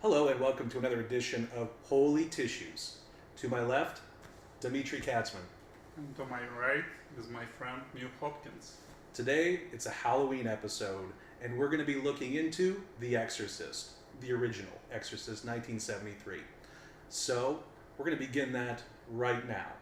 Hello and welcome to another edition of Holy Tissues. To my left, Dimitri Katzman. And to my right is my friend Neil Hopkins. Today, it's a Halloween episode, and we're going to be looking into The Exorcist, the original Exorcist, 1973. So, we're going to begin that right now.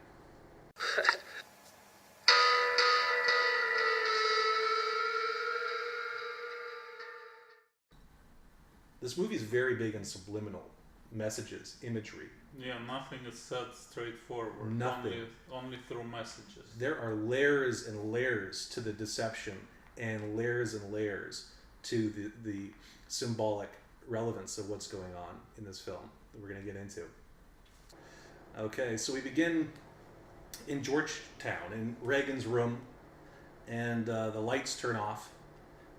This movie is very big on subliminal messages, imagery. Yeah, nothing is said straightforward. Nothing. Only through messages. There are layers and layers to the deception and layers to the symbolic relevance of what's going on in this film that we're going to get into. Okay, so we begin in Georgetown, in Reagan's room, and the lights turn off.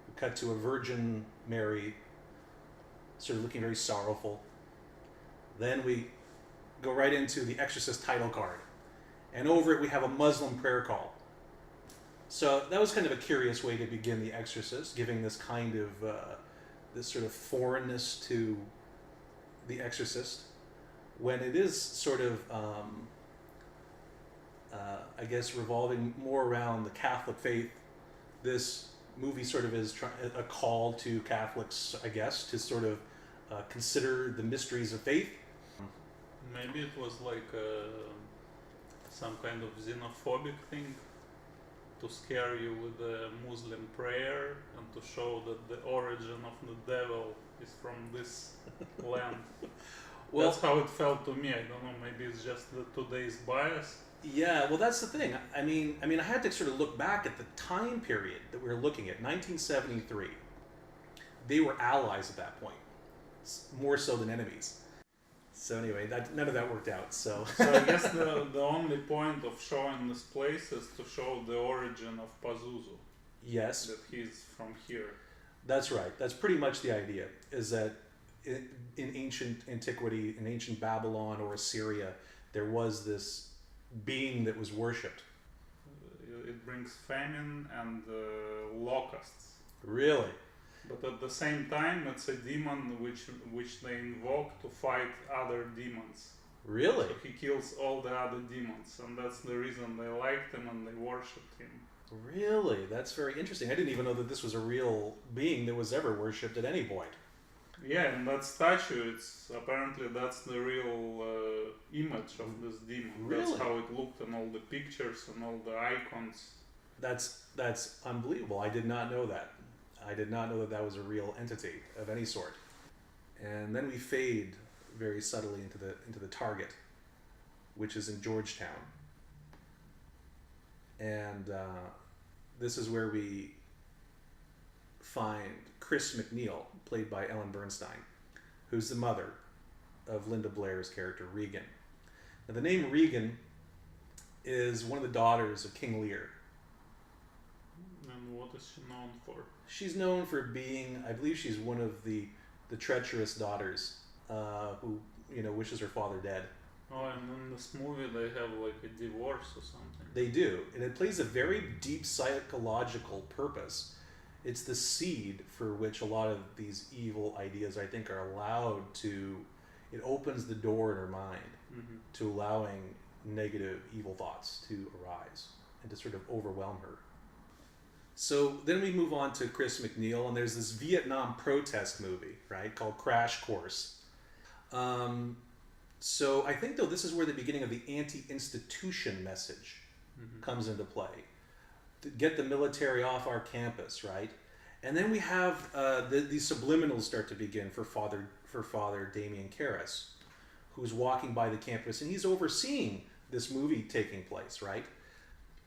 We cut to a Virgin Mary, sort of looking very sorrowful. Then we go right into the Exorcist title card. And over it we have a Muslim prayer call. So that was kind of a curious way to begin The Exorcist, giving this kind of, this sort of foreignness to The Exorcist, when it is sort of, I guess, revolving more around the Catholic faith. This movie sort of is a call to Catholics, I guess, to sort of consider the mysteries of faith. Maybe it was like some kind of xenophobic thing to scare you with the Muslim prayer and to show that the origin of the devil is from this land. Well, that's how it felt to me. I don't know, maybe it's just today's bias. Yeah, well, that's the thing. I mean, I had to sort of look back at the time period that we were looking at, 1973. They were allies at that point, more so than enemies. So anyway, none of that worked out. So I guess the only point of showing this place is to show the origin of Pazuzu. Yes. That he's from here. That's right. That's pretty much the idea, is that in ancient antiquity, in ancient Babylon or Assyria, there was this being that was worshipped. It brings famine and locusts. Really? But at the same time, it's a demon which they invoke to fight other demons. Really? So he kills all the other demons, and that's the reason they liked him and they worshipped him. Really? That's very interesting. I didn't even know that this was a real being that was ever worshipped at any point. Yeah, and that statue, apparently that's the real image of this demon. Really? That's how it looked in all the pictures and all the icons. That's unbelievable. I did not know that. I did not know that that was a real entity of any sort. And then we fade very subtly into the target, which is in Georgetown. And this is where we find Chris McNeil, played by Ellen Bernstein, who's the mother of Linda Blair's character, Regan. Now, the name Regan is one of the daughters of King Lear. And what is she known for? She's known for being, I believe she's one of the treacherous daughters who, wishes her father dead. Oh, and in this movie they have like a divorce or something. They do, and it plays a very deep psychological purpose. It's the seed for which a lot of these evil ideas, I think, are allowed to, it opens the door in her mind to allowing negative, evil thoughts to arise and to sort of overwhelm her. So then we move on to Chris McNeil, and there's this Vietnam protest movie, right, called Crash Course. So I think, though, this is where the beginning of the anti-institution message comes into play. To get the military off our campus, right? And then we have these subliminals start to begin for Father Damien Karras, who's walking by the campus, and he's overseeing this movie taking place, right?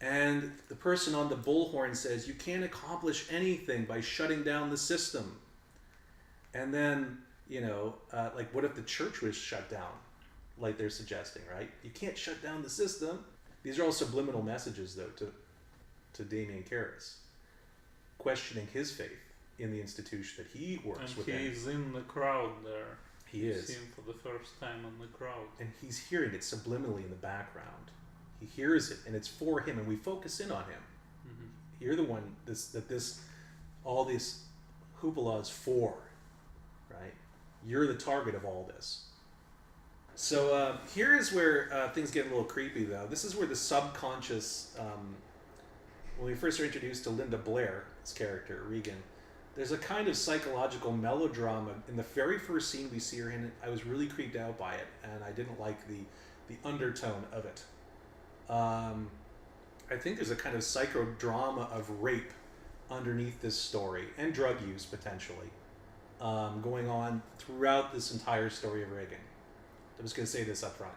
And the person on the bullhorn says, you can't accomplish anything by shutting down the system. And then, like, what if the church was shut down? Like they're suggesting, right? You can't shut down the system. These are all subliminal messages, though, to Damien Karras, questioning his faith in the institution that he works within. And he's in the crowd there. He is. See him for the first time in the crowd. And he's hearing it subliminally in the background. He hears it, and it's for him, and we focus in on him. You're the one all this hoopla is for, right? You're the target of all this. So here is where things get a little creepy, though. This is where the subconscious, when we first are introduced to Linda Blair's character, Regan, there's a kind of psychological melodrama in the very first scene we see her in. I was really creeped out by it, and I didn't like the undertone of it. I think there's a kind of psychodrama of rape underneath this story, and drug use potentially, going on throughout this entire story of Regan. I'm just going to say this up front.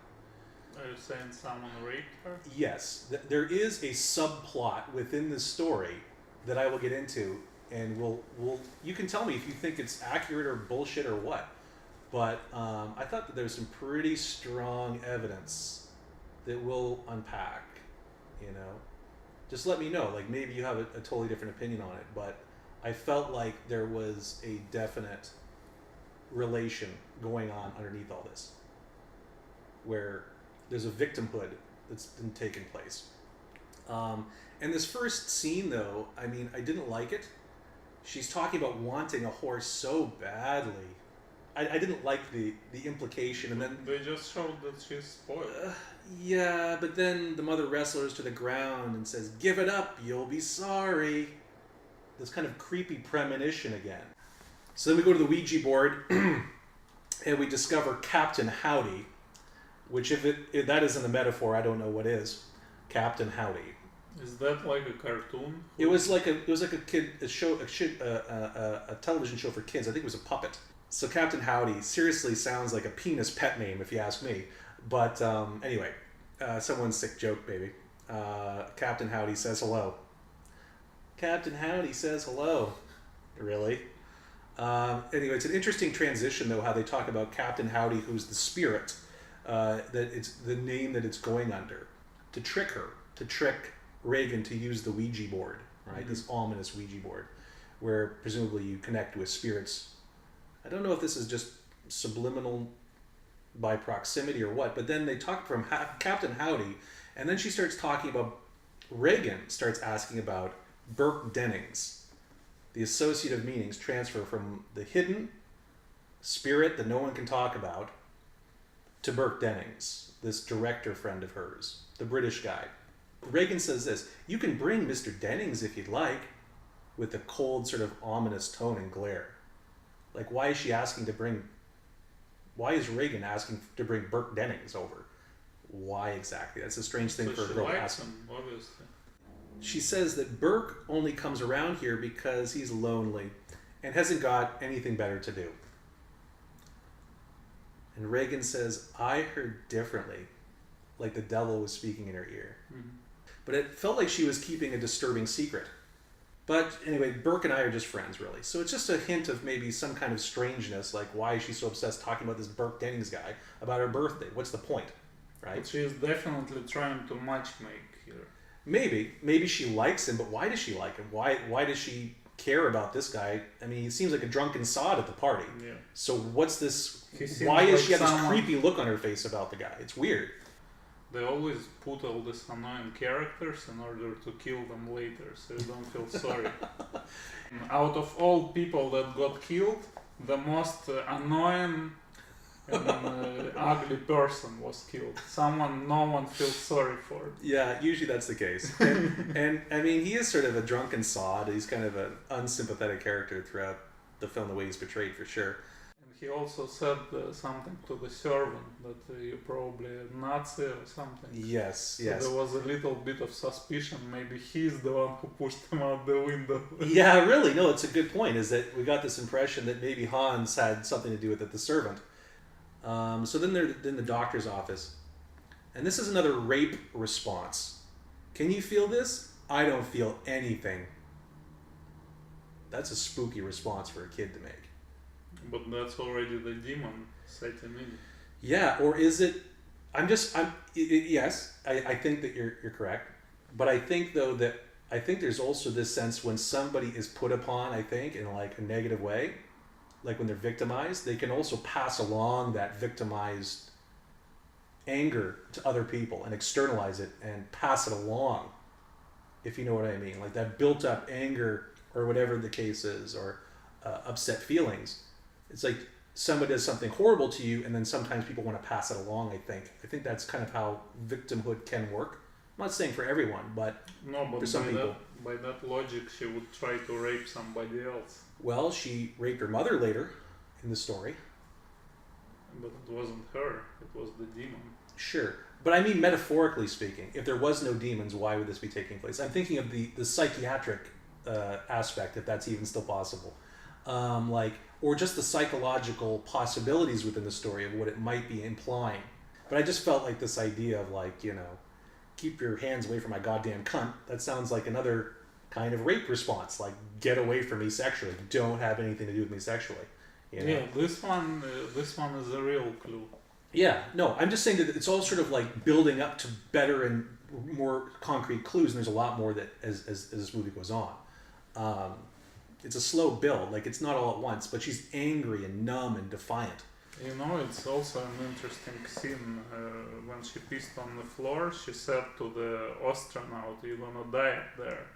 Are you saying someone raped her? Yes, there is a subplot within this story that I will get into, and you can tell me if you think it's accurate or bullshit or what. But I thought that there's some pretty strong evidence that we'll unpack. Just let me know. Like, maybe you have a totally different opinion on it, but I felt like there was a definite relation going on underneath all this, where there's a victimhood that's been taking place. And this first scene, though, I mean, I didn't like it. She's talking about wanting a horse so badly. I didn't like the implication, and then they just showed that she's spoiled. Yeah, but then the mother wrestles to the ground and says, "Give it up, you'll be sorry." This kind of creepy premonition again. So then we go to the Ouija board, and we discover Captain Howdy, which if that isn't a metaphor, I don't know what is. Captain Howdy. Is that like a cartoon? It was like a television show for kids. I think it was a puppet. So Captain Howdy seriously sounds like a penis pet name, if you ask me. But anyway, someone's sick joke, baby. Captain Howdy says hello. Captain Howdy says hello. Really? Anyway, it's an interesting transition, though, how they talk about Captain Howdy, who's the spirit, that it's the name that it's going under, to trick her, to trick Regan to use the Ouija board, right? Mm-hmm. This ominous Ouija board, where presumably you connect with spirits. I don't know if this is just subliminal by proximity or what, but then they talk from Captain Howdy, and then she starts talking about, Regan starts asking about Burke Dennings. The associative meanings transfer from the hidden spirit that no one can talk about to Burke Dennings, this director friend of hers, the British guy. Regan says this, "You can bring Mr. Dennings if you'd like," with a cold sort of ominous tone and glare. Like, why is Regan asking to bring Burke Dennings over? Why exactly? That's a strange thing for a girl to ask. Him, obviously. She says that Burke only comes around here because he's lonely and hasn't got anything better to do. And Regan says, "I heard differently," like the devil was speaking in her ear. Mm-hmm. But it felt like she was keeping a disturbing secret. But anyway, Burke and I are just friends, really. So it's just a hint of maybe some kind of strangeness, like why is she so obsessed talking about this Burke Dennings guy about her birthday? What's the point, right? But she is definitely trying to matchmake here. Maybe she likes him, but why does she like him? Why does she care about this guy? I mean, he seems like a drunken sod at the party. Yeah. So what's this? Why is she have this creepy look on her face about the guy? It's weird. They always put all these annoying characters in order to kill them later, so you don't feel sorry. Out of all people that got killed, the most annoying and ugly person was killed. Someone no one feels sorry for. Yeah, usually that's the case. And I mean, he is sort of a drunken sod. He's kind of an unsympathetic character throughout the film, the way he's portrayed, for sure. He also said something to the servant that you're probably a Nazi or something. Yes, so yes. There was a little bit of suspicion. Maybe he's the one who pushed him out the window. Yeah, really. No, it's a good point. Is that we got this impression that maybe Hans had something to do with it, the servant. So then they're in the doctor's office. And this is another rape response. Can you feel this? I don't feel anything. That's a spooky response for a kid to make. But that's already the demon setting in. Yeah, or is it? Yes, I think that you're correct. But I think though that there's also this sense when somebody is put upon, I think, in like a negative way, like when they're victimized, they can also pass along that victimized anger to other people and externalize it and pass it along, if you know what I mean. Like that built up anger or whatever the case is, or upset feelings. It's like somebody does something horrible to you, and then sometimes people want to pass it along. I think that's kind of how victimhood can work. I'm not saying for everyone, but No, but for some people. by that logic, she would try to rape somebody else. Well, she raped her mother later in the story. But it wasn't her, it was the demon. Sure. But I mean, metaphorically speaking, if there was no demons, why would this be taking place? I'm thinking of the psychiatric aspect, if that's even still possible. Or just the psychological possibilities within the story of what it might be implying. But I just felt like this idea of keep your hands away from my goddamn cunt. That sounds like another kind of rape response. Like, get away from me sexually. Don't have anything to do with me sexually. You know? Yeah, this one is a real clue. Yeah, no, I'm just saying that it's all sort of like building up to better and more concrete clues, and there's a lot more that as this movie goes on. It's a slow build, like it's not all at once, but she's angry and numb and defiant. You know, it's also an interesting scene. When she pissed on the floor, she said to the astronaut, "You're gonna die up there."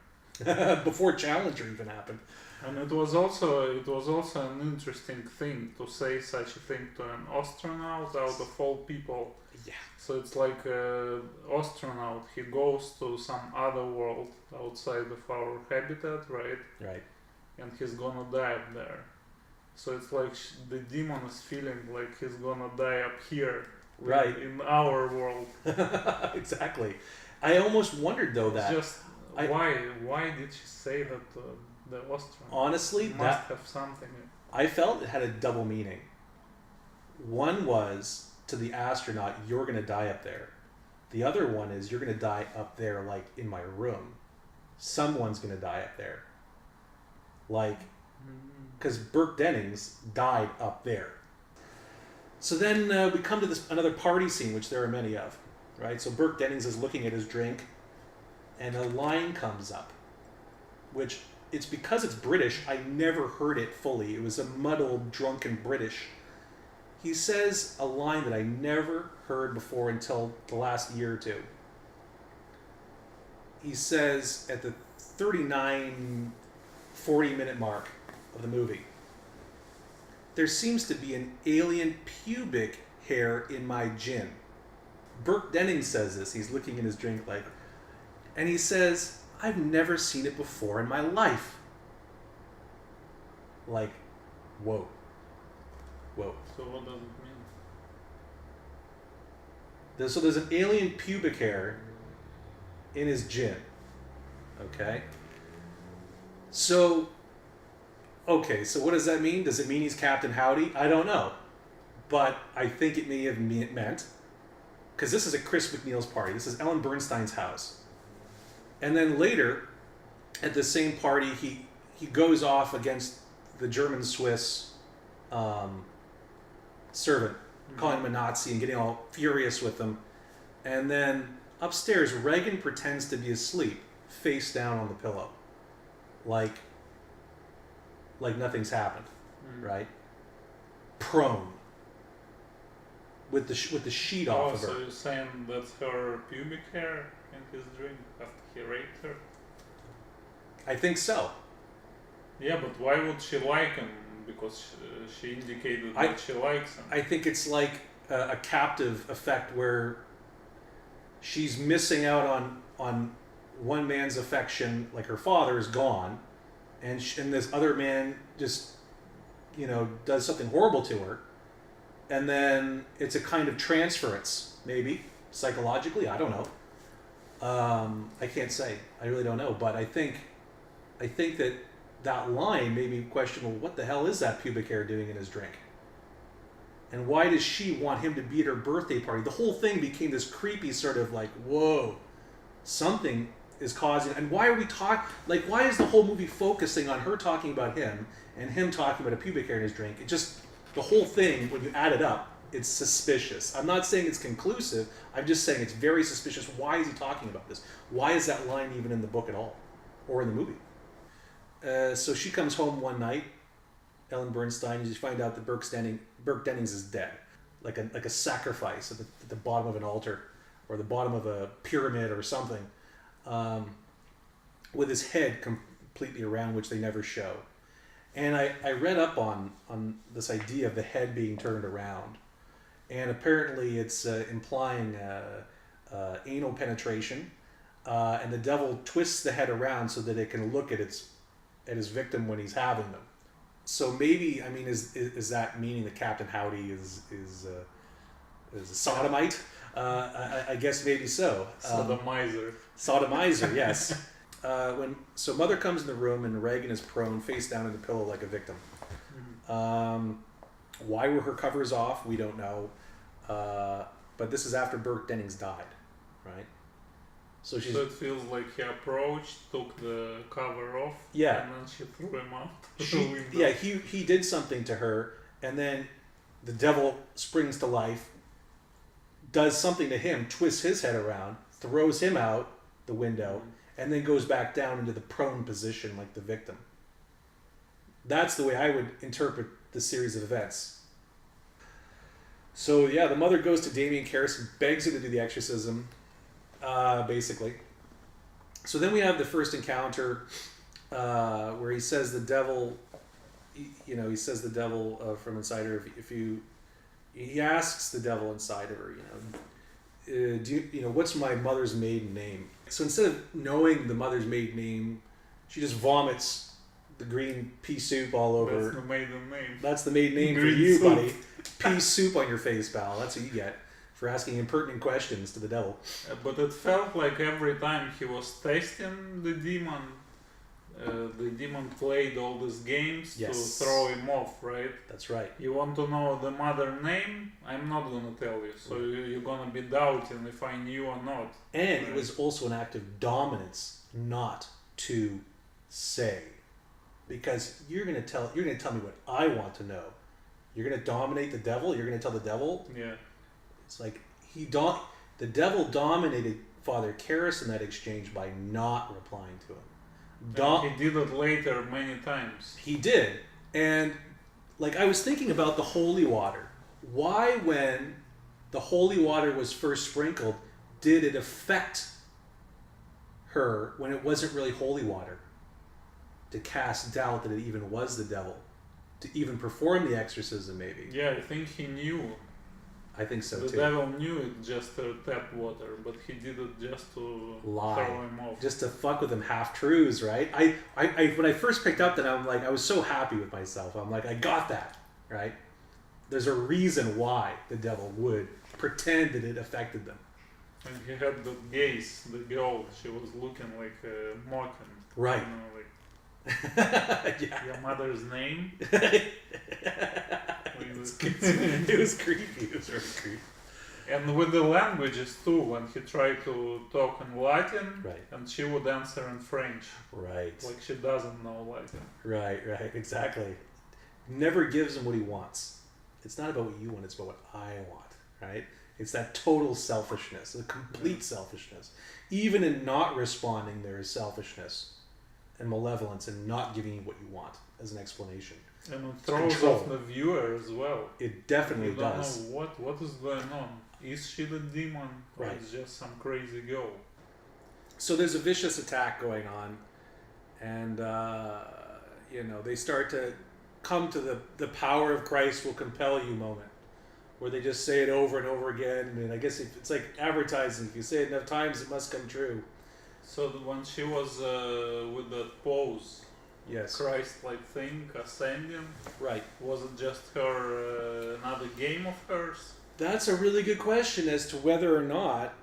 Before Challenger even happened. And it was also an interesting thing to say such a thing to an astronaut out of all people. Yeah. So it's like an astronaut, he goes to some other world outside of our habitat, right? Right. And he's gonna die up there. So it's like the demon is feeling like he's gonna die up here, right, in our world. Exactly. I almost wondered though that just why did she say that the astronaut honestly must have something? I felt it had a double meaning. One was to the astronaut, you're gonna die up there. The other one is you're gonna die up there, like in my room. Someone's gonna die up there. Like, because Burke Dennings died up there. So then we come to another party scene, which there are many of, right? So Burke Dennings is looking at his drink, and a line comes up, which it's because it's British. I never heard it fully. It was a muddled, drunken British. He says a line that I never heard before until the last year or two. He says at the 40-minute mark of the movie, there seems to be an alien pubic hair in my gin. Burke Dennings says this. He's looking in his drink and he says, I've never seen it before in my life. Like, whoa. Whoa. So what does it mean? So there's an alien pubic hair in his gin. Okay? So what does that mean? Does it mean he's Captain Howdy? I don't know. But I think it may have meant, because this is at Chris McNeil's party. This is Ellen Bernstein's house. And then later, at the same party, he goes off against the German-Swiss servant, calling him a Nazi and getting all furious with him. And then upstairs, Reagan pretends to be asleep, face down on the pillow. Like nothing's happened, right? Prone, with the sheet off of her. So you're saying that's her pubic hair in his drink after he raped her? I think so. Yeah, but why would she like him? Because she indicated that she likes him. I think it's like a captive effect where she's missing out on one man's affection, like her father is gone, and this other man just, does something horrible to her, and then it's a kind of transference, maybe psychologically. I don't know. I can't say. I really don't know. But I think that line made me question, well, what the hell is that pubic hair doing in his drink? And why does she want him to be at her birthday party? The whole thing became this creepy sort of like, whoa, something is causing. And why are we why is the whole movie focusing on her talking about him and him talking about a pubic hair in his drink? It just, the whole thing, when you add it up, it's suspicious. I'm not saying it's conclusive. I'm just saying it's very suspicious. Why is he talking about this? Why is that line even in the book at all? Or in the movie? So she comes home one night, Ellen Bernstein, and you find out that Burke Dennings is dead. Like a sacrifice at the bottom of an altar, or the bottom of a pyramid or something, with his head completely around, which they never show. And I read up on this idea of the head being turned around, and apparently it's implying anal penetration, and the devil twists the head around so that it can look at his victim when he's having them. So maybe, I mean, is that meaning that Captain Howdy is a sodomite? I guess maybe so. Sodomizer, yes. So Mother comes in the room and Reagan is prone, face down in the pillow like a victim. Why were her covers off? We don't know. But this is after Burke Dennings died, right? So it feels like he approached, took the cover off, yeah, and then she threw him out the window. Yeah, he did something to her, and then the devil springs to life, does something to him, twists his head around, throws him out the window, and then goes back down into the prone position like the victim. That's the way I would interpret the series of events. So yeah, the mother goes to Damien Karras and begs him to do the exorcism, basically. So then we have the first encounter where he says the devil, he says the devil from inside her, he asks the devil inside of her, what's my mother's maiden name? So instead of knowing the mother's maiden name, she just vomits the green pea soup all over. That's the maiden name. That's the maiden name for you, buddy. Pea soup on your face, pal. That's what you get for asking impertinent questions to the devil. But it felt like every time he was testing the demon played all these games to throw him off, right? That's right. You want to know the mother name? I'm not going to tell you. So you're going to be doubting if I knew or not. And it was also an act of dominance not to say. Because you're going to tell me what I want to know. You're going to dominate the devil? You're going to tell the devil? Yeah. It's like the devil dominated Father Karras in that exchange by not replying to him. He did it later many times. He did. And like I was thinking about the holy water. Why, when the holy water was first sprinkled, did it affect her when it wasn't really holy water? To cast doubt that it even was the devil. To even perform the exorcism, maybe. Yeah, I think he knew. I think so too. The devil knew it just tap water, but he did it just to lie, throw him off. Just to fuck with him, half truths, right? I when I first picked up that, I'm like, I was so happy with myself. I'm like, I got that, right? There's a reason why the devil would pretend that it affected them. And he had the gaze, the girl, she was looking like mocking. Right. Yeah. Your mother's name? It was creepy. It was very creepy. And with the languages too, when he tried to talk in Latin, right, and she would answer in French. Right. Like she doesn't know Latin. Right, exactly. Never gives him what he wants. It's not about what you want, it's about what I want, right? It's that total selfishness, the complete selfishness. Even in not responding, there is selfishness and malevolence in not giving you what you want as an explanation. And it throws off the viewer as well. It definitely does. You don't know what is going on. Is she the demon, or is just some crazy girl? So there's a vicious attack going on, and they start to come to the power of Christ will compel you moment, where they just say it over and over again. And I guess it's like advertising. If you say it enough times, it must come true. So when she was with that pose, yes, Christ-like thing, ascending, right? Was it just her another game of hers? That's a really good question as to whether or not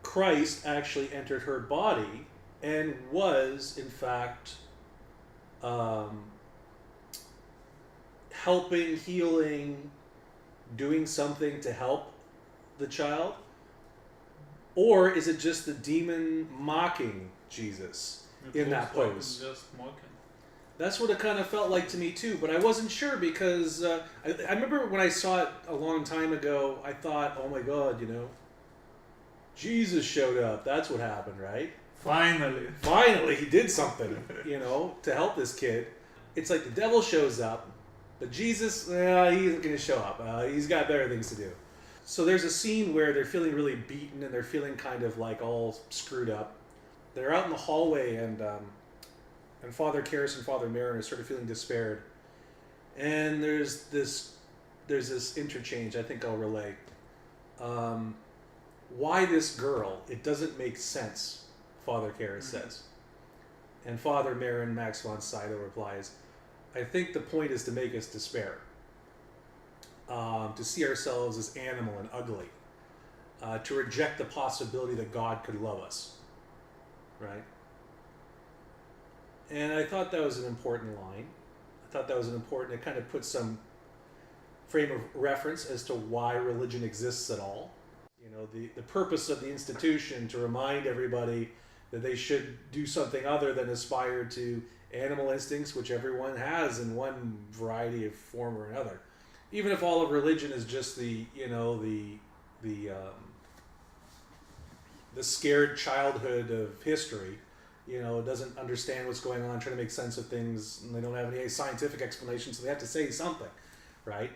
Christ actually entered her body and was, in fact, helping, healing, doing something to help the child? Or is it just the demon mocking Jesus in that pose? Like it's just mocking. That's what it kind of felt like to me too, but I wasn't sure because I remember when I saw it a long time ago, I thought, oh my God, Jesus showed up. That's what happened, right? Finally, he did something, to help this kid. It's like the devil shows up, but Jesus, he isn't going to show up. He's got better things to do. So there's a scene where they're feeling really beaten and they're feeling kind of like all screwed up. They're out in the hallway and Father Karras and Father Marin are sort of feeling despaired. And there's this interchange. I think I'll relay. Why this girl? It doesn't make sense. Father Karras says, and Father Marin Max von Sydow replies, I think the point is to make us despair, to see ourselves as animal and ugly, to reject the possibility that God could love us, right? And I thought that was an important line. I thought that was it kind of puts some frame of reference as to why religion exists at all. You know, the purpose of the institution to remind everybody that they should do something other than aspire to animal instincts, which everyone has in one variety of form or another. Even if all of religion is just the scared childhood of history, doesn't understand what's going on, trying to make sense of things, and they don't have any scientific explanation, so they have to say something, right?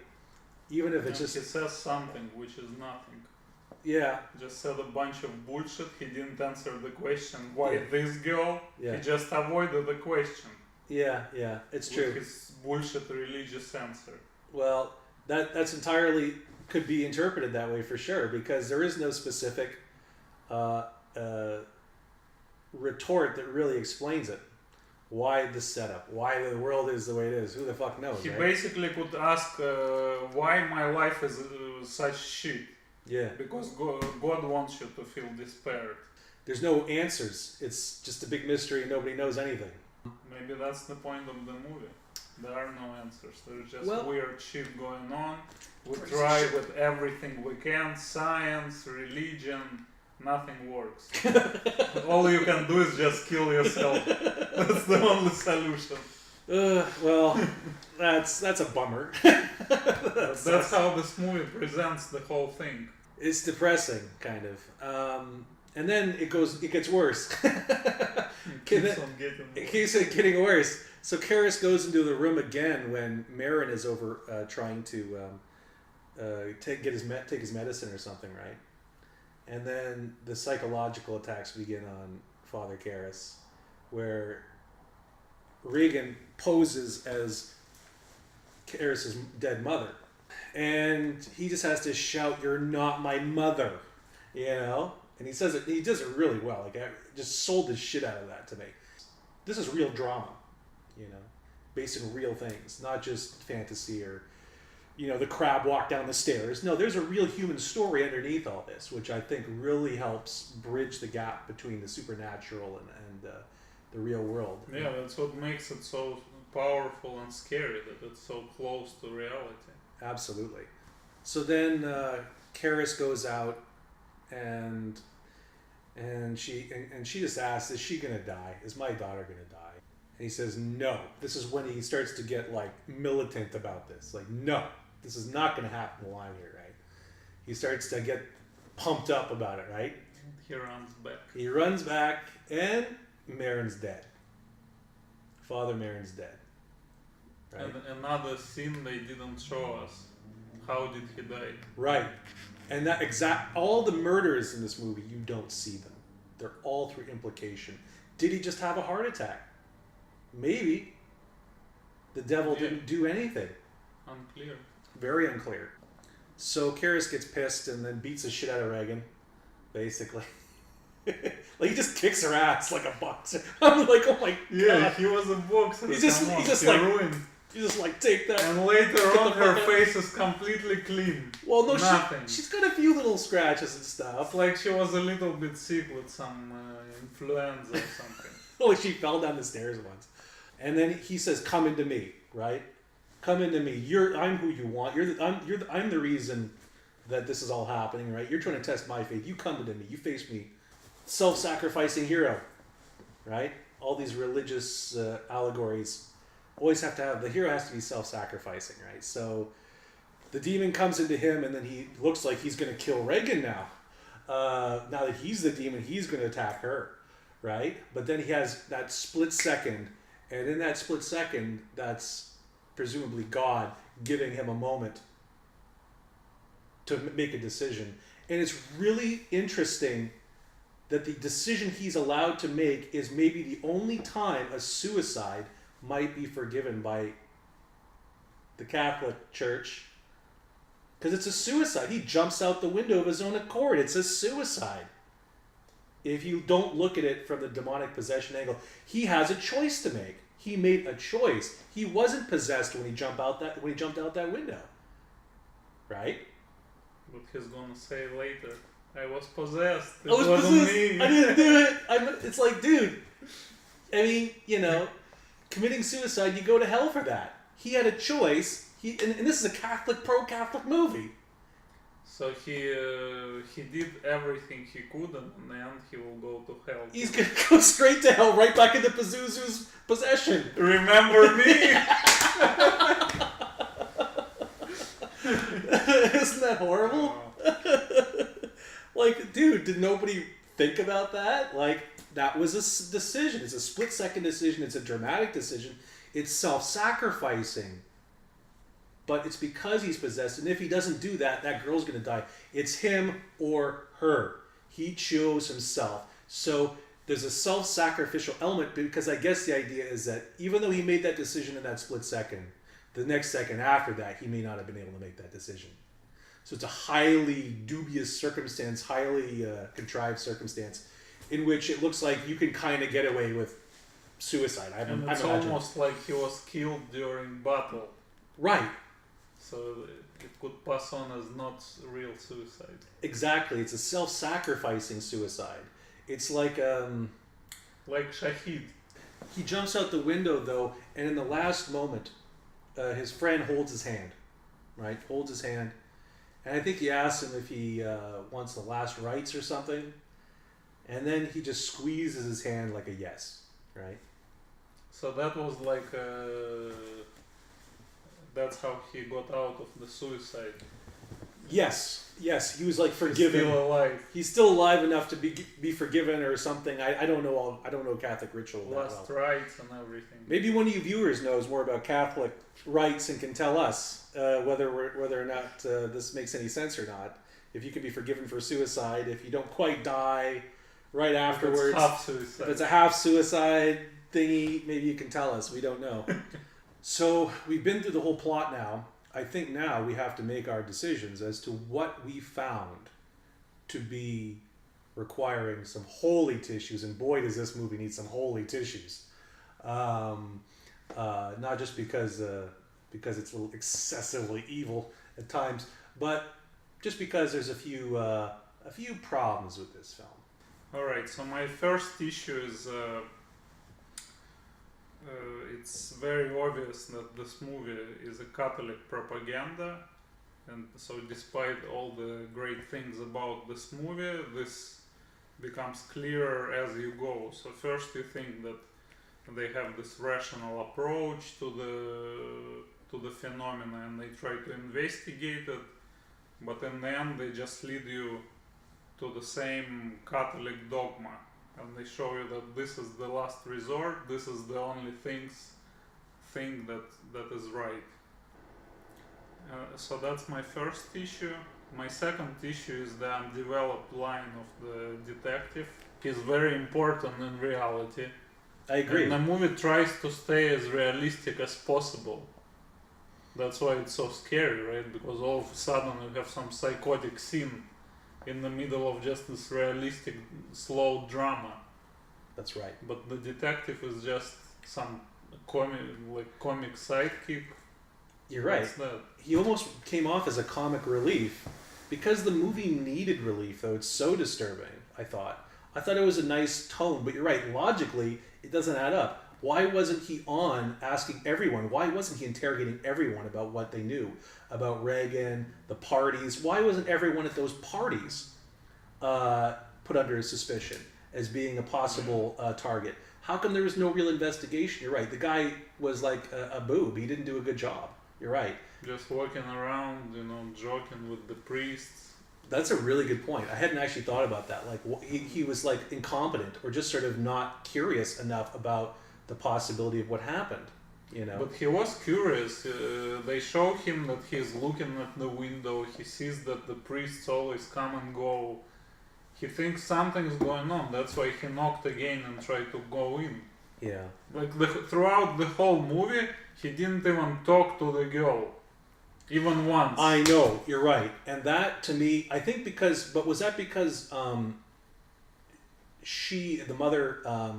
Even if it's just... He says something, which is nothing. Yeah. Just said a bunch of bullshit. He didn't answer the question, why this girl? Yeah. He just avoided the question. Yeah, it's true. With his bullshit religious answer. Well, that's entirely could be interpreted that way for sure, because there is no specific retort that really explains it. Why the setup? Why the world is the way it is? Who the fuck knows? He right? basically could ask, why my life is such shit. Yeah. Because God wants you to feel despaired. There's no answers. It's just a big mystery. Nobody knows anything. Maybe that's the point of the movie. There are no answers. There's just weird shit going on. We try with everything we can. Science, religion, nothing works. All you can do is just kill yourself. That's the only solution. Well, that's a bummer. That's how this movie presents the whole thing. It's depressing, kind of. And then it gets worse. It keeps on getting worse. So Karras goes into the room again when Marin is over trying to take his medicine or something, right? And then the psychological attacks begin on Father Karras, where Regan poses as Karras' dead mother. And he just has to shout, "You're not my mother," And he says it. He does it really well. Like, I just sold the shit out of that to me. This is real drama, based on real things, not just fantasy or, the crab walked down the stairs. No, there's a real human story underneath all this, which I think really helps bridge the gap between the supernatural and the real world. Yeah, that's what makes it so powerful and scary, that it's so close to reality. Absolutely. So then Karras goes out and she just asks, "Is she gonna die? Is my daughter gonna die?" And he says, "No." This is when he starts to get militant about this. No, this is not gonna happen while I'm here, right? He starts to get pumped up about it, right? He runs back, and Marin's dead. Father Marin's dead. Right? And another scene they didn't show us. How did he die? Right. And all the murders in this movie, you don't see them. They're all through implication. Did he just have a heart attack? Maybe. The devil didn't do anything. Unclear. Very unclear. So Karras gets pissed and then beats the shit out of Regan, basically. He just kicks her ass like a boxer. I'm like, oh my god. Yeah, he was a boxer. He's just ruined. You just take that. And later on, her face is completely clean. Well, no, nothing. She's got a few little scratches and stuff. It's like she was a little bit sick with some influenza or something. She fell down the stairs once. And then he says, "Come into me," right? Come into me. I'm who you want. I'm the reason that this is all happening, right? You're trying to test my faith. You come into me. You face me. Self-sacrificing hero, right? All these religious allegories always have to have, the hero has to be self-sacrificing, right? So the demon comes into him, and then he looks like he's going to kill Regan now. Now that he's the demon, he's going to attack her, right? But then he has that split second, and in that split second, that's presumably God giving him a moment to make a decision. And it's really interesting that the decision he's allowed to make is maybe the only time a suicide might be forgiven by the Catholic Church, because it's a suicide. He jumps out the window of his own accord. It's a suicide. If you don't look at it from the demonic possession angle, he has a choice to make. He made a choice. He wasn't possessed when he jumped out that window, right? But he's gonna say later, I was possessed. It I was wasn't possessed. me. I didn't do it. It's like, dude. I mean, committing suicide, you go to hell for that. He had a choice. And this is a pro-Catholic movie. So he did everything he could, and in the end he will go to hell. He's gonna go straight to hell, right back into Pazuzu's possession. Remember me? Isn't that horrible? Like, dude, did nobody think about that? Like, that was a decision. It's a split-second decision. It's a dramatic decision. It's self-sacrificing. But it's because he's possessed. And if he doesn't do that, that girl's going to die. It's him or her. He chose himself. So there's a self-sacrificial element, because I guess the idea is that even though he made that decision in that split second, the next second after that, he may not have been able to make that decision. So it's a highly dubious circumstance, highly contrived circumstance, in which it looks like you can kind of get away with suicide. And it's almost like he was killed during battle. Right. So it could pass on as not real suicide. Exactly. It's a self-sacrificing suicide. It's like Shahid. He jumps out the window, though, and in the last moment, his friend holds his hand, right? Holds his hand. And I think he asks him if he wants the last rites or something. And then he just squeezes his hand like a yes, right? So that was like... that's how he got out of the suicide. Yes, he was like forgiven. He's still alive. He's still alive enough to be forgiven or something. I don't know. I don't know Catholic ritual that Last well. rites and everything. Maybe one of you viewers knows more about Catholic rites and can tell us whether or not this makes any sense or not. If you can be forgiven for suicide, if you don't quite die right afterwards, if it's half suicide. If it's a half suicide thingy, maybe you can tell us. We don't know. So we've been through the whole plot now. I think now we have to make our decisions as to what we found to be requiring some holy tissues. And boy, does this movie need some holy tissues. Not just because it's a little excessively evil at times, but just because there's a few problems with this film. All right. So my first issue is it's very obvious that this movie is a Catholic propaganda, and so despite all the great things about this movie, this becomes clearer as you go. So first you think that they have this rational approach to the phenomena and they try to investigate it, but in the end they just lead you to the same Catholic dogma, and they show you that this is the last resort, this is the only thing that is right. So that's my first issue. My second issue is the undeveloped line of the detective. He's very important in reality. I agree. And the movie tries to stay as realistic as possible. That's why it's so scary, right? Because all of a sudden you have some psychotic scene in the middle of just this realistic, slow drama. That's right. But the detective is just some comic sidekick. You're right. What's that? He almost came off as a comic relief because the movie needed relief, though. It's so disturbing, I thought it was a nice tone, but you're right. Logically, it doesn't add up. Why wasn't he on asking everyone? Why wasn't he interrogating everyone about what they knew about Reagan, the parties? Why wasn't everyone at those parties put under suspicion as being a possible target? How come there was no real investigation? You're right. The guy was like a boob. He didn't do a good job. You're right. Just walking around, joking with the priests. That's a really good point. I hadn't actually thought about that. Like he was like incompetent or just sort of not curious enough about the possibility of what happened. But he was curious. They show him that he's looking at the window. He sees that the priests always come and go. He thinks something's going on. That's why he knocked again and tried to go in. Yeah. Like throughout the whole movie, he didn't even talk to the girl, even once. I know, you're right. And that to me, I think but was that because the mother,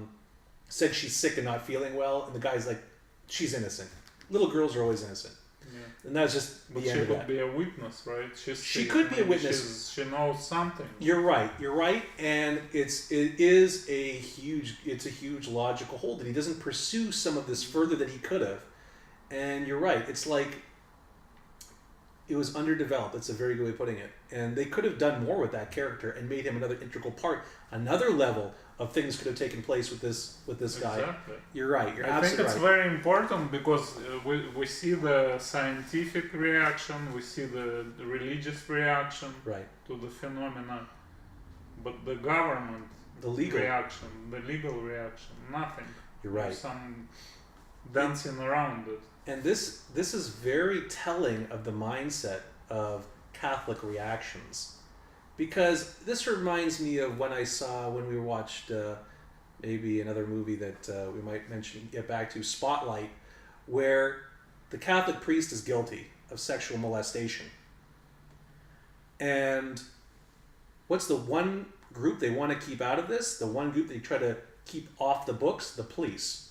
said she's sick and not feeling well, and the guy's like, she's innocent. Little girls are always innocent. Yeah. And that's just the But end she of could that. be a witness, right? She could be a witness. She knows something. You're right, and it's a huge logical hole that he doesn't pursue some of this further that he could have. And you're right, it's like it was underdeveloped. That's a very good way of putting it. And they could have done more with that character and made him another integral part, another level of things could have taken place with this guy. Exactly. You're right. You're I think absolutely it's right. very important because we see the scientific reaction, we see the religious reaction Right. to the phenomena, but the government The legal reaction, the legal reaction, nothing. You're right. There's some dancing around it. And this is very telling of the mindset of Catholic reactions, because this reminds me of when we watched maybe another movie that we might get back to, Spotlight, where the Catholic priest is guilty of sexual molestation. And what's the one group they want to keep out of this? The one group they try to keep off the books? The police.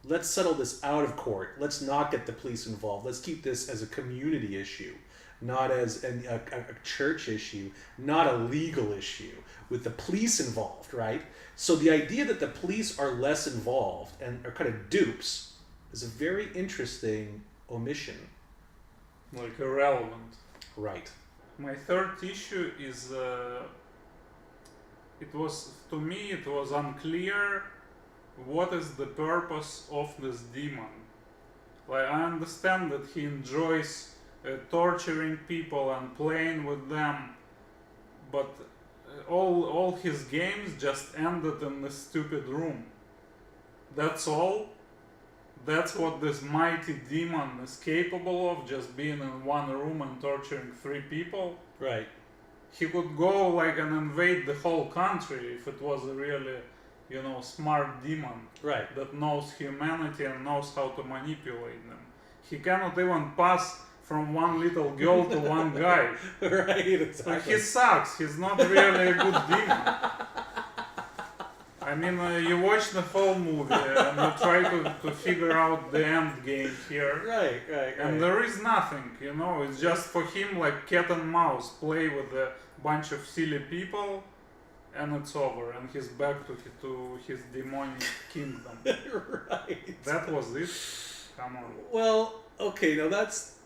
Let's settle this out of court. Let's not get the police involved. Let's keep this as a community issue, not as a church issue, not a legal issue, with the police involved, right? So the idea that the police are less involved and are kind of dupes is a very interesting omission. Like irrelevant. Right. My third issue is it was unclear what is the purpose of this demon. Like, I understand that he enjoys torturing people and playing with them, but all his games just ended in this stupid room. That's all. That's what this mighty demon is capable of, just being in one room and torturing 3 people. Right. He could go like and invade the whole country if it was a really, smart demon. Right. That knows humanity and knows how to manipulate them. He cannot even pass from one little girl to one guy. Right, exactly. Like, he sucks. He's not really a good demon. I mean, you watch the whole movie and you try to figure out the end game here. Right. And there is nothing, it's just for him like cat and mouse, play with a bunch of silly people, and it's over, and he's back to his demonic kingdom. Right. That was it. Come on. Well, okay, now that's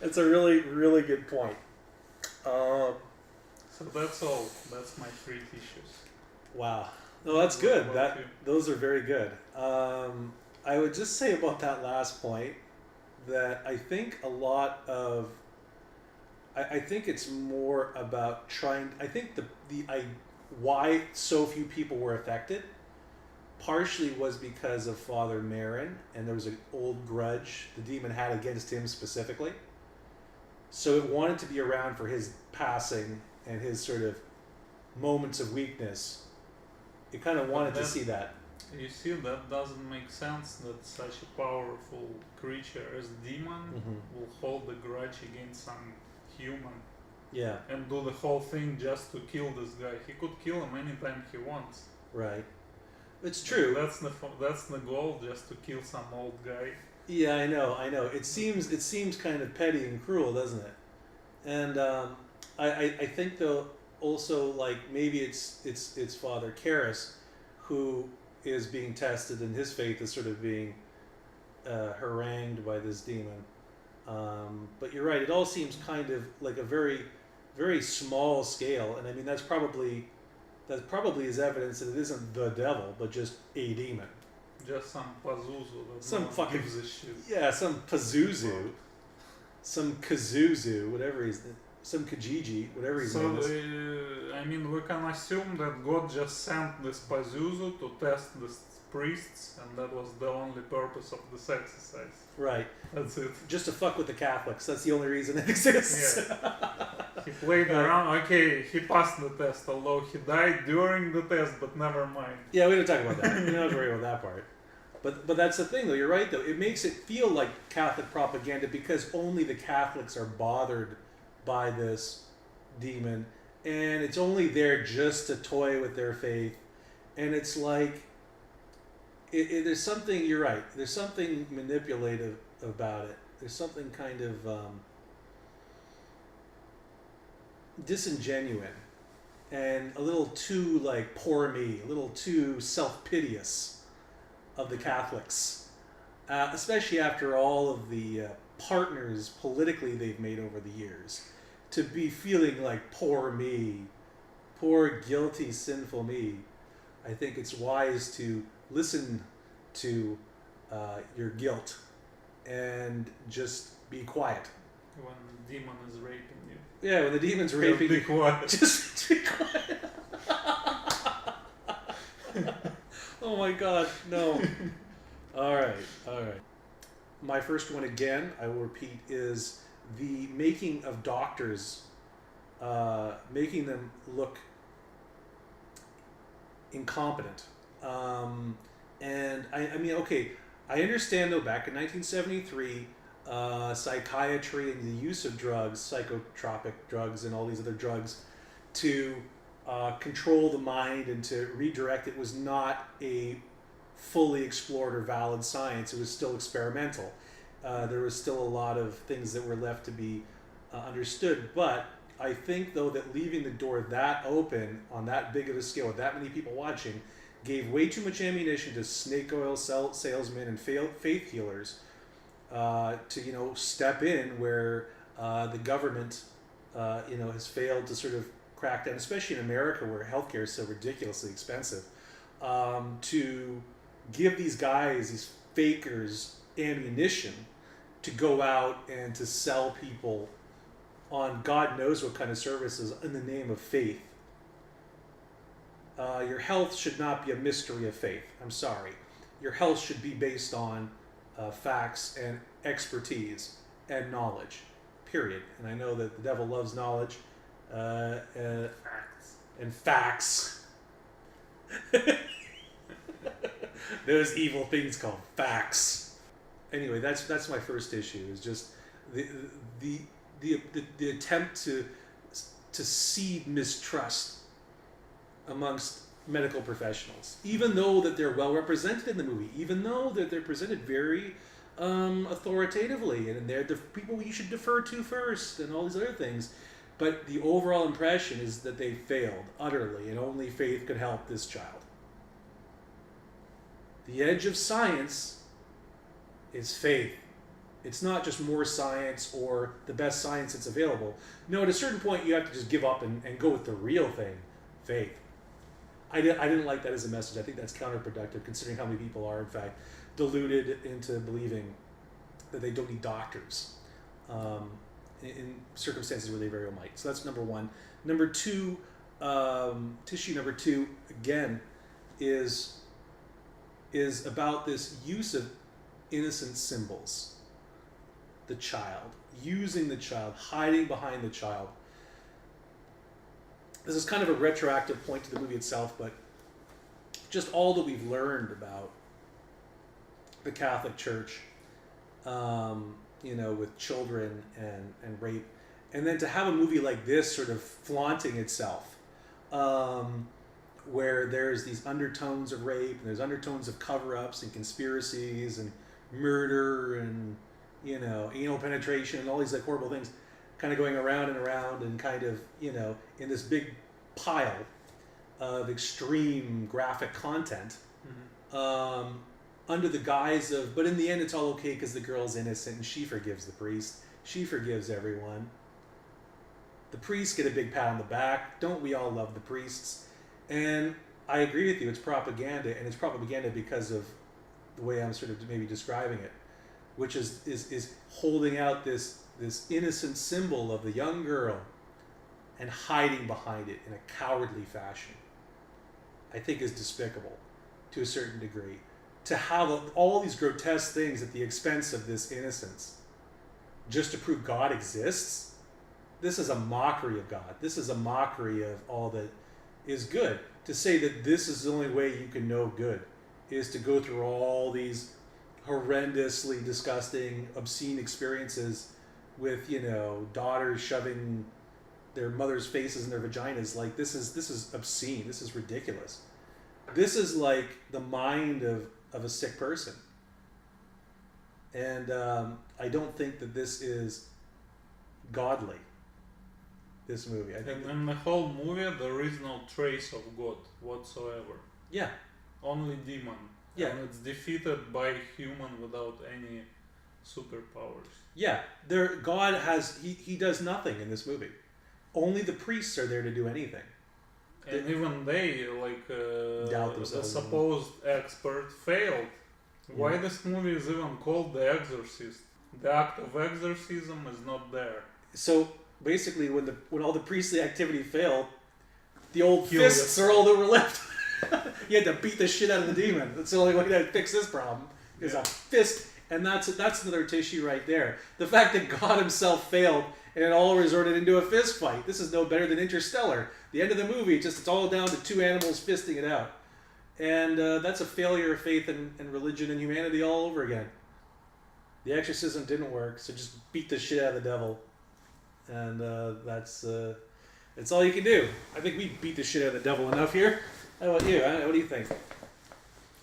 that's a really, really good point. So that's all. That's my 3 issues. Wow. No, that's good. What about you? Those are very good. I would just say about that last point that I think a lot of I think it's more about trying. I think why so few people were affected partially was because of Father Marin, and there was an old grudge the demon had against him specifically. So it wanted to be around for his passing and his sort of moments of weakness. It kind of wanted to see that. You see, that doesn't make sense that such a powerful creature as demon will hold a grudge against some human. Yeah. And do the whole thing just to kill this guy. He could kill him anytime he wants. Right. It's true. That's the goal, just to kill some old guy. Yeah, I know. It seems kind of petty and cruel, doesn't it? And I think though also, like, maybe it's Father Karras who is being tested, and his faith is sort of being harangued by this demon. But you're right. It all seems kind of like a very, very small scale, and I mean that's probably is evidence that it isn't the devil, but just a demon. Just some Pazuzu that Some no one fucking gives a shit. Yeah, some Pazuzu, some Kazuzu, whatever some Kijiji, whatever his name is. I mean, we can assume that God just sent this Pazuzu to test this priests, and that was the only purpose of this exercise. Right. That's it. Just to fuck with the Catholics. That's the only reason it exists. Yeah. He played around. Okay, he passed the test, although he died during the test, but never mind. Yeah, we don't talk about that. We don't have to worry about that part. But that's the thing, though. You're right, though. It makes it feel like Catholic propaganda because only the Catholics are bothered by this demon, and it's only there just to toy with their faith. And it's like, there's something, you're right, there's something manipulative about it. There's something kind of disingenuous and a little too, like, poor me, a little too self-piteous of the Catholics, especially after all of the partners politically they've made over the years, to be feeling like poor me, poor guilty sinful me. I think it's wise to listen to your guilt and just be quiet. When the demon is raping you. Yeah, when the demon's raping Be you, quiet. just be quiet. Oh my God, no. All right. My first one again, I will repeat, is the making of doctors, making them look incompetent. And I mean, okay, I understand though, back in 1973, psychiatry and the use of drugs, psychotropic drugs and all these other drugs to control the mind and to redirect it was not a fully explored or valid science. It was still experimental. There was still a lot of things that were left to be understood. But I think, though, that leaving the door that open on that big of a scale with that many people watching gave way too much ammunition to snake oil salesmen and faith healers to, step in where the government, has failed to sort of crack down, especially in America where healthcare is so ridiculously expensive, to give these guys, these fakers, ammunition to go out and to sell people on God knows what kind of services in the name of faith. Your health should not be a mystery of faith. I'm sorry. Your health should be based on facts and expertise and knowledge, period. And I know that the devil loves knowledge. Facts. And facts. Those evil things called facts. Anyway, that's my first issue. Is just the attempt to seed mistrust amongst medical professionals, even though that they're well represented in the movie, even though that they're presented very authoritatively, and they're the people you should defer to first, and all these other things. But the overall impression is that they failed utterly, and only faith could help this child. The edge of science is faith. It's not just more science or the best science that's available. No, at a certain point you have to just give up and go with the real thing, faith. I didn't like that as a message. I think that's counterproductive, considering how many people are, in fact, deluded into believing that they don't need doctors in circumstances where they very well might. So that's number one. Number two, tissue number two, again, is about this use of innocent symbols. The child, using the child, hiding behind the child. This is kind of a retroactive point to the movie itself, but just all that we've learned about the Catholic Church, with children and rape, and then to have a movie like this sort of flaunting itself, where there's these undertones of rape, and there's undertones of cover-ups and conspiracies and murder and anal penetration and all these like horrible things kind of going around and kind of in this big pile of extreme graphic content, under the guise of, but in the end it's all okay because the girl's innocent and she forgives the priest, she forgives everyone. The priests get a big pat on the back. Don't we all love the priests? And I agree with you, it's propaganda, and it's propaganda because of the way I'm sort of maybe describing it, which is holding out this innocent symbol of the young girl and hiding behind it in a cowardly fashion, I think is despicable. to a certain degree, to have all these grotesque things at the expense of this innocence, just to prove God exists. This is a mockery of God. This is a mockery of all that is good. To say that this is the only way you can know good is to go through all these horrendously disgusting, obscene experiences with, you know, daughters shoving their mothers' faces in their vaginas. Like, this is obscene. This is ridiculous. This is like the mind of a sick person. And I don't think that this is godly, this movie. I think in the whole movie, there is no trace of God whatsoever. Yeah. Only demon. Yeah. And it's defeated by human without any superpowers. Yeah. God has, he does nothing in this movie. Only the priests are there to do anything. And even they, like, doubt the themselves. supposed expert failed. Why this movie is even called The Exorcist? The act of exorcism is not there. So basically, when all the priestly activity failed, the old Kill fists yourself. are all that were left. You had to beat the shit out of the demon. That's the only way to fix this problem. Is a fist, and that's another tissue right there. The fact that God Himself failed and it all resorted into a fist fight. This is no better than Interstellar. The end of the movie, it's all down to two animals fisting it out. And that's a failure of faith and religion and humanity all over again. The exorcism didn't work, so just beat the shit out of the devil. And that's all you can do. I think we beat the shit out of the devil enough here. How about you? What do you think?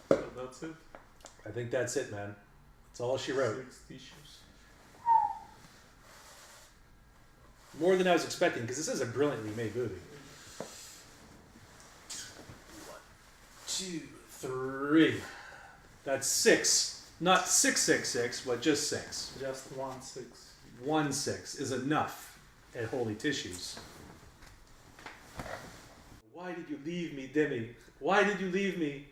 So that's it. I think that's it, man. That's all she wrote. 6 tissues. More than I was expecting, because this is a brilliantly made movie. 1, 2, 3. That's 6. Not 666, but just 6. Just 1 6. 1 6 is enough at Holy Tissues. Why did you leave me, Demi? Why did you leave me?